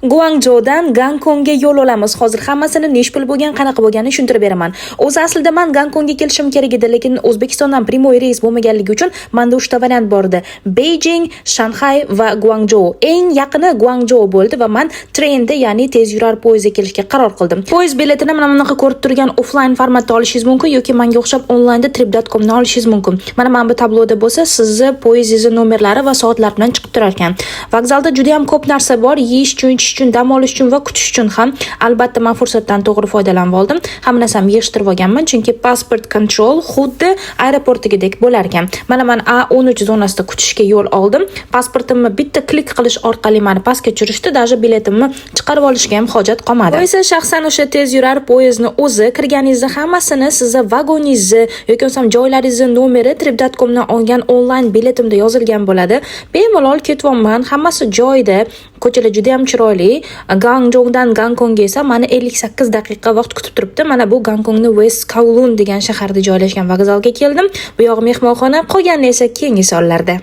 Guangzhoudan Gonkongga yo'l olamiz. Hozir hammasini nesh pul bo'lgan, qanaqa bo'lganini tushuntirib beraman. O'zi aslida men Gonkongga kelishim kerak edi, lekin O'zbekistondan primoy reys bo'lmaganligi uchun menda 3 ta variant bor edi. Beijing, Shanxay va Guangzhou. Eng yaqini Guangzhou bo'ldi va men trenda, ya'ni tez yurar poyezdga kelishga qaror qildim. Poyezd biletini mana bunaqa ko'rib turgan offline formatda olishingiz mumkin yoki menga o'xshab onlaynda trip.com dan olishingiz mumkin. Mana bu tabloda bo'lsa, sizni poyezdingiz nomerlari va soatlar bilan chiqib turar ekan. Vokzalda juda ham ko'p narsa bor, yeyish uchun, ichish uchun, dam olish uchun va kutish uchun ham. Albatta men fursatdan to'g'ri foydalanib oldim. Hamma narsani yig'ishtirib olganman, chunki passport control xuddi aeroportdagidek bo'lar ekan. Mana men A13 zonasida kutishga yo'l oldim. Pasportimni bitta klik qilish orqali meni pastga tushirishdi, даже biletimni chiqarib olishga ham hojat qolmadi. Bu esa shaxsan o'sha tez yurar poyezdni o'zi, kirganingizni hammasini sizni vagoningizni yoki bo'lmasam joylaringizni nomeri trip.com dan olgan onlayn biletimda yozilgan bo'ladi. Bemalol ketyapman, hammasi joyida. Ko'chalar juda ham chiroyli. Guangzhoudan Gonkongga esa meni 58 daqiqa vaqt kutib turibdi. Mana bu Gonkongning West Kowloon degan shaharda joylashgan vokzalga keldim. Bu yoq mehmonxona, qolganini esa keyingi sonlarda.